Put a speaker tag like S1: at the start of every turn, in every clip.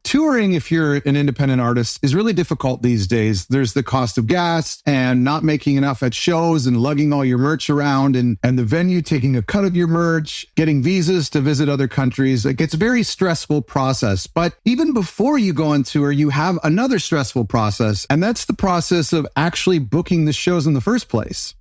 S1: Touring, if you're an independent artist, is really difficult these days. There's the cost of gas and not making enough at shows and lugging all your merch around and the venue taking a cut of your merch, getting visas to visit other countries. Like, it's a very stressful process. But even before you go on tour, you have another stressful process, and that's the process of actually booking the shows in the first place.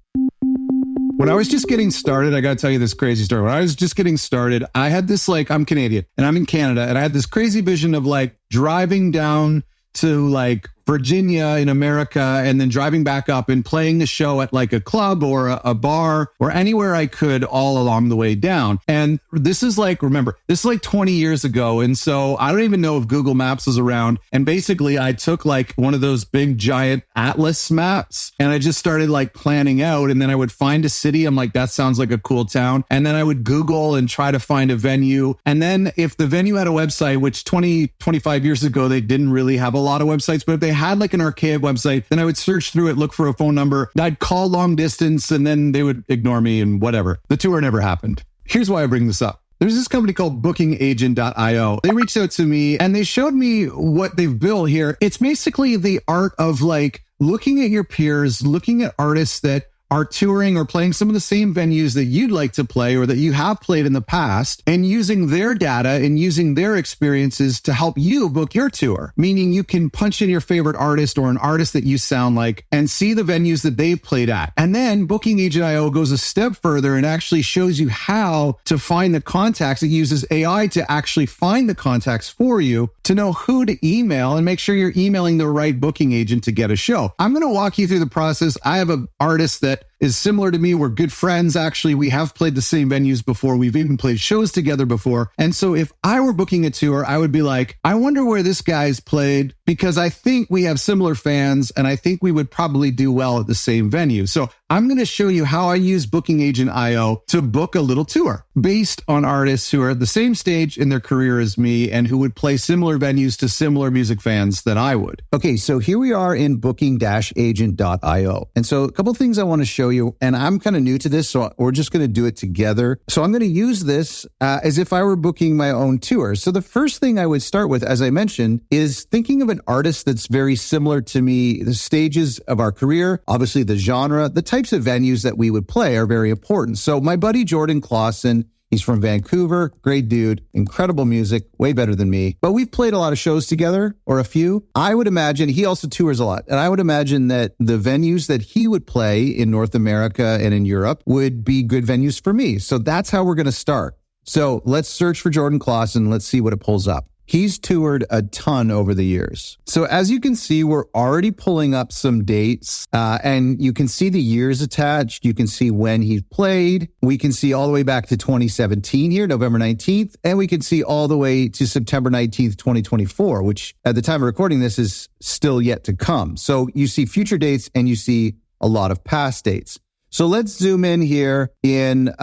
S1: When I was just getting started, I got to tell you this crazy story. When I was just getting started, I had this, I'm Canadian and I'm in Canada, and I had this crazy vision of driving down to Virginia in America and then driving back up and playing the show at a club or a bar or anywhere I could all along the way down. And this is remember, this is 20 years ago. And so I don't even know if Google Maps is around. And basically I took one of those big giant atlas maps and I just started planning out. And then I would find a city. I'm like, that sounds like a cool town. And then I would Google and try to find a venue. And then if the venue had a website, which 25 years ago, they didn't really have a lot of websites, but if they had an archaic website, then I would search through it, look for a phone number, I'd call long distance, and then they would ignore me and whatever. The tour never happened. Here's why I bring this up. There's this company called bookingagent.io. They reached out to me and they showed me what they've built here. It's basically the art of looking at your peers, looking at artists that are touring or playing some of the same venues that you'd like to play or that you have played in the past, and using their data and using their experiences to help you book your tour. Meaning you can punch in your favorite artist or an artist that you sound like and see the venues that they've played at. And then Booking Agent.io goes a step further and actually shows you how to find the contacts. It uses AI to actually find the contacts for you to know who to email and make sure you're emailing the right booking agent to get a show. I'm going to walk you through the process. I have an artist that is similar to me. We're good friends. Actually, we have played the same venues before. We've even played shows together before. And so if I were booking a tour, I would be like, I wonder where this guy's played, because I think we have similar fans and I think we would probably do well at the same venue. So I'm going to show you how I use Booking Agent.io to book a little tour based on artists who are at the same stage in their career as me and who would play similar venues to similar music fans that I would. Okay, so here we are in Booking-Agent.io. And so a couple of things I want to show you, and I'm kind of new to this, so we're just going to do it together. So I'm going to use this as if I were booking my own tour. So the first thing I would start with, as I mentioned, is thinking of an artist that's very similar to me, the stages of our career, obviously the genre, the types of venues that we would play are very important. So my buddy Jordan Clausen, he's from Vancouver, great dude, incredible music, way better than me. But we've played a lot of shows together, or a few. I would imagine he also tours a lot. And I would imagine that the venues that he would play in North America and in Europe would be good venues for me. So that's how we're going to start. So let's search for Jordan Clausen. Let's see what it pulls up. He's toured a ton over the years. So as you can see, we're already pulling up some dates and you can see the years attached. You can see when he played. We can see all the way back to 2017 here, November 19th. And we can see all the way to September 19th, 2024, which at the time of recording this is still yet to come. So you see future dates and you see a lot of past dates. So let's zoom in here in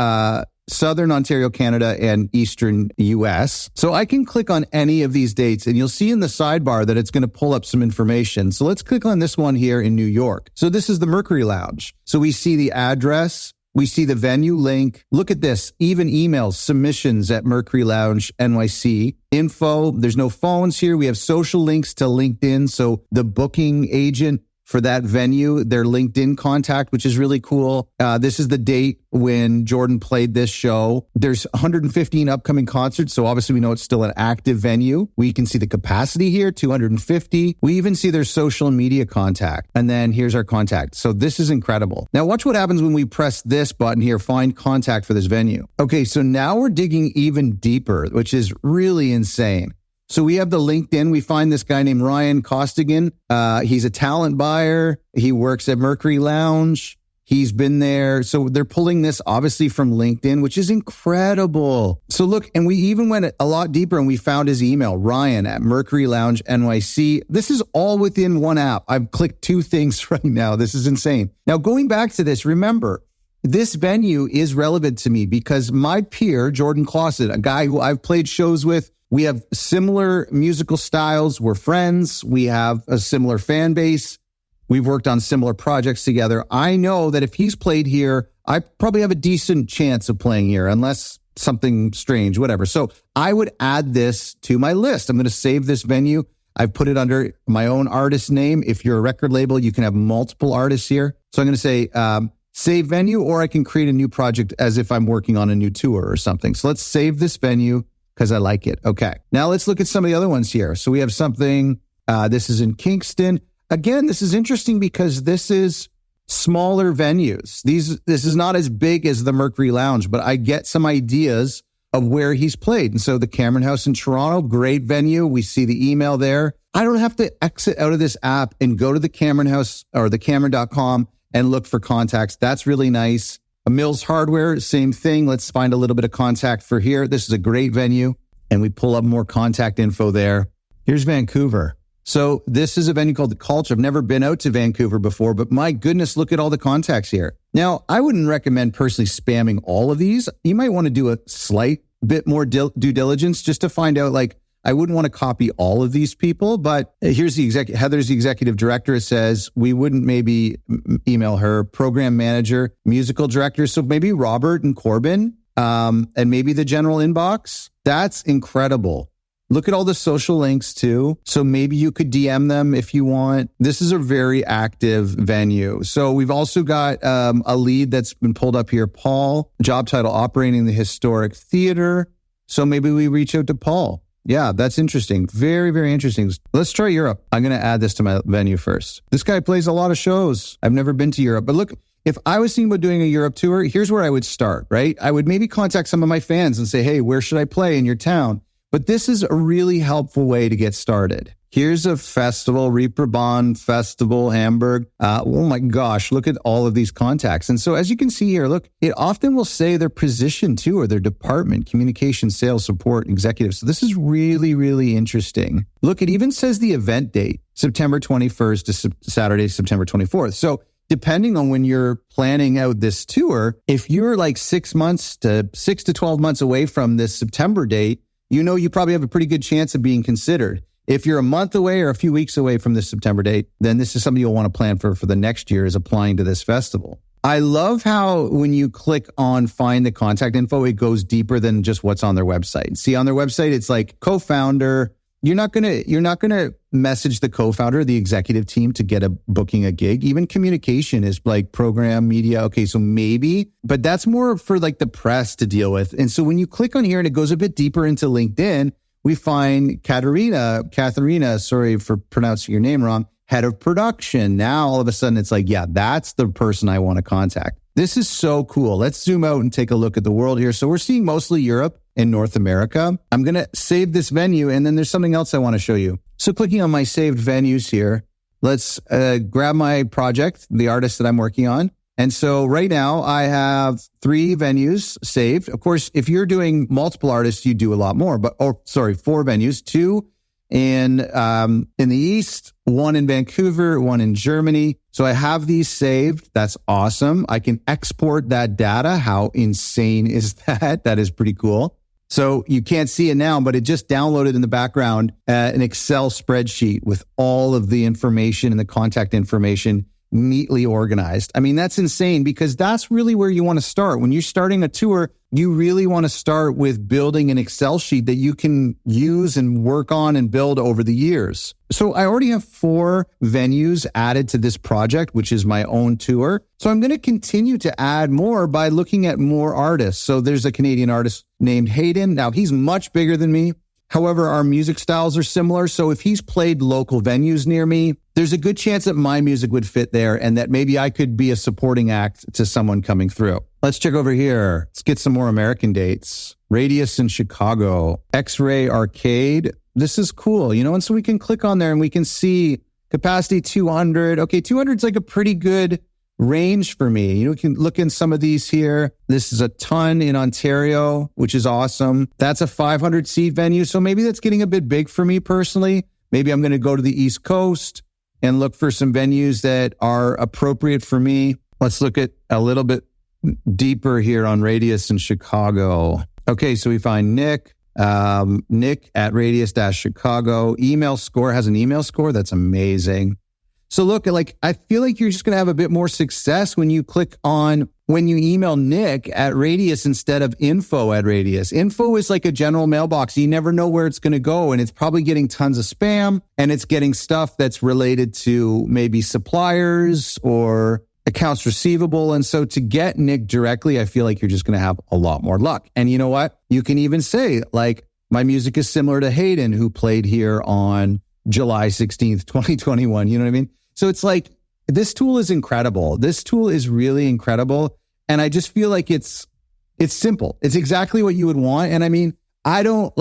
S1: Southern Ontario, Canada, and Eastern US. So I can click on any of these dates and you'll see in the sidebar that it's going to pull up some information. So let's click on this one here in New York. So this is the Mercury Lounge. So we see the address, we see the venue link. Look at this, even emails, submissions at Mercury Lounge NYC. Info, there's no phones here. We have social links to LinkedIn. So the booking agent for that venue, their LinkedIn contact, which is really cool. This is the date when Jordan played this show. There's 115 upcoming concerts, so obviously we know it's still an active venue. We can see the capacity here, 250. We even see their social media contact. And then here's our contact. So this is incredible. Now watch what happens when we press this button here, find contact for this venue. Okay, so now we're digging even deeper, which is really insane. So we have the LinkedIn. We find this guy named Ryan Costigan. He's a talent buyer. He works at Mercury Lounge. He's been there. So they're pulling this obviously from LinkedIn, which is incredible. So look, and we even went a lot deeper and we found his email, Ryan at Mercury Lounge NYC. This is all within one app. I've clicked 2 things right now. This is insane. Now going back to this, remember, this venue is relevant to me because my peer, Jordan Clausen, a guy who I've played shows with, we have similar musical styles. We're friends. We have a similar fan base. We've worked on similar projects together. I know that if he's played here, I probably have a decent chance of playing here, unless something strange, whatever. So I would add this to my list. I'm going to save this venue. I've put it under my own artist name. If you're a record label, you can have multiple artists here. So I'm going to say save venue, or I can create a new project as if I'm working on a new tour or something. So let's save this venue because I like it. Okay. Now let's look at some of the other ones here. So we have something, this is in Kingston. Again, this is interesting because this is smaller venues. This is not as big as the Mercury Lounge, but I get some ideas of where he's played. And so the Cameron House in Toronto, great venue. We see the email there. I don't have to exit out of this app and go to the Cameron House or the Cameron.com and look for contacts. That's really nice. A Mills Hardware, same thing. Let's find a little bit of contact for here. This is a great venue. And we pull up more contact info there. Here's Vancouver. So this is a venue called The Culture. I've never been out to Vancouver before, but my goodness, look at all the contacts here. Now, I wouldn't recommend personally spamming all of these. You might want to do a slight bit more due diligence just to find out, like, I wouldn't want to copy all of these people, but here's the Heather's the executive director. It says we wouldn't maybe email her. Program manager, musical director. So maybe Robert and Corbin, and maybe the general inbox. That's incredible. Look at all the social links too. So maybe you could DM them if you want. This is a very active venue. So we've also got a lead that's been pulled up here. Paul, job title, operating the historic theater. So maybe we reach out to Paul. Yeah, that's interesting. Very, very interesting. Let's try Europe. I'm going to add this to my venue first. This guy plays a lot of shows. I've never been to Europe, but look, if I was thinking about doing a Europe tour, here's where I would start, right? I would maybe contact some of my fans and say, hey, where should I play in your town? But this is a really helpful way to get started. Here's a festival, Reeperbahn Festival, Hamburg. Oh my gosh, look at all of these contacts. And so as you can see here, look, it often will say their position too, or their department, communication, sales, support, executive. So this is really, really interesting. Look, it even says the event date, September 21st to Saturday, September 24th. So depending on when you're planning out this tour, if you're like 6 to 12 months away from this September date, you know you probably have a pretty good chance of being considered. If you're a month away or a few weeks away from this September date, then this is something you'll want to plan for the next year, is applying to this festival. I love how when you click on find the contact info, it goes deeper than just what's on their website. See, on their website, it's like co-founder. You're not gonna message the co-founder, the executive team, to get booking a gig. Even communication is like program, media. Okay, so maybe, but that's more for like the press to deal with. And so when you click on here and it goes a bit deeper into LinkedIn, we find Katharina, sorry for pronouncing your name wrong, head of production. Now all of a sudden it's like, yeah, that's the person I want to contact. This is so cool. Let's zoom out and take a look at the world here. So we're seeing mostly Europe and North America. I'm going to save this venue, and then there's something else I want to show you. So clicking on my saved venues here, let's grab my project, the artist that I'm working on. And so right now I have 3 venues saved. Of course, if you're doing multiple artists, you do a lot more, 4 venues, 2 in the East, 1 in Vancouver, 1 in Germany. So I have these saved. That's awesome. I can export that data. How insane is that? That is pretty cool. So you can't see it now, but it just downloaded in the background an Excel spreadsheet with all of the information and the contact information neatly organized. I mean, that's insane, because that's really where you want to start. When you're starting a tour, you really want to start with building an Excel sheet that you can use and work on and build over the years. So I already have 4 venues added to this project, which is my own tour. So I'm going to continue to add more by looking at more artists. So there's a Canadian artist named Hayden. Now, he's much bigger than me. However, our music styles are similar. So if he's played local venues near me, there's a good chance that my music would fit there and that maybe I could be a supporting act to someone coming through. Let's check over here. Let's get some more American dates. Radius in Chicago, X-Ray Arcade. This is cool, and so we can click on there and we can see capacity 200. Okay, 200 is like a pretty good range for me. We can look in some of these here. This is a ton in Ontario, which is awesome. That's a 500 seat venue. So maybe that's getting a bit big for me personally. Maybe I'm going to go to the East Coast and look for some venues that are appropriate for me. Let's look at a little bit deeper here on Radius in Chicago. Okay, so we find Nick at Radius-Chicago. Email score, has an email score. That's amazing.
S2: So look, like, I feel like you're just going to have a bit more success when you email Nick at Radius instead of info at Radius. Info is like a general mailbox. You never know where it's going to go. And it's probably getting tons of spam, and it's getting stuff that's related to maybe suppliers or accounts receivable. And so to get Nick directly, I feel like you're just going to have a lot more luck. And you know what? You can even say, like, my music is similar to Hayden, who played here on July 16th, 2021. You know what I mean? So it's like, this tool is incredible. This tool is really incredible. And I just feel like it's simple. It's exactly what you would want. And I mean, I don't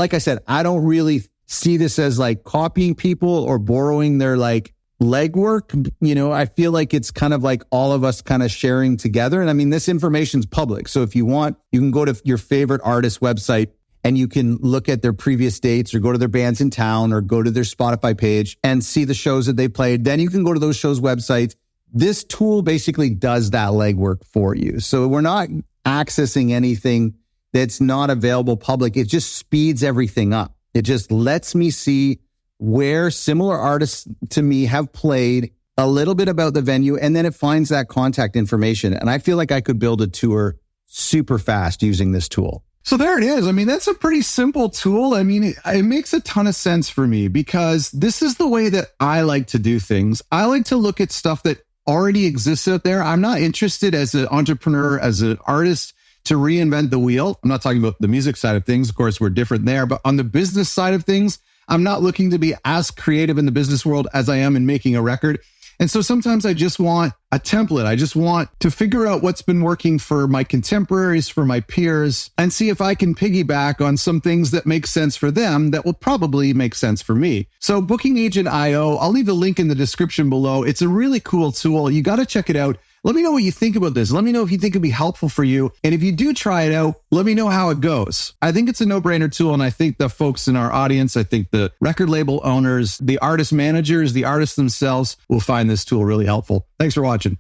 S2: really see this as like copying people or borrowing their like legwork. You know, I feel like it's kind of like all of us kind of sharing together. And I mean, this information's public. So if you want, you can go to your favorite artist website and you can look at their previous dates or go to their bands in town or go to their Spotify page and see the shows that they played. Then you can go to those shows' websites. This tool basically does that legwork for you. So we're not accessing anything that's not available public. It just speeds everything up. It just lets me see where similar artists to me have played, a little bit about the venue, and then it finds that contact information. And I feel like I could build a tour super fast using this tool.
S1: So there it is. I mean, that's a pretty simple tool. I mean, it makes a ton of sense for me because this is the way that I like to do things. I like to look at stuff that already exists out there. I'm not interested as an entrepreneur, as an artist, to reinvent the wheel. I'm not talking about the music side of things. Of course, we're different there. But on the business side of things, I'm not looking to be as creative in the business world as I am in making a record. And so sometimes I just want a template. I just want to figure out what's been working for my contemporaries, for my peers, and see if I can piggyback on some things that make sense for them that will probably make sense for me. So Booking Agent IO, I'll leave the link in the description below. It's a really cool tool. You got to check it out. Let me know what you think about this. Let me know if you think it'd be helpful for you. And if you do try it out, let me know how it goes. I think it's a no-brainer tool. And I think the folks in our audience, I think the record label owners, the artist managers, the artists themselves will find this tool really helpful. Thanks for watching.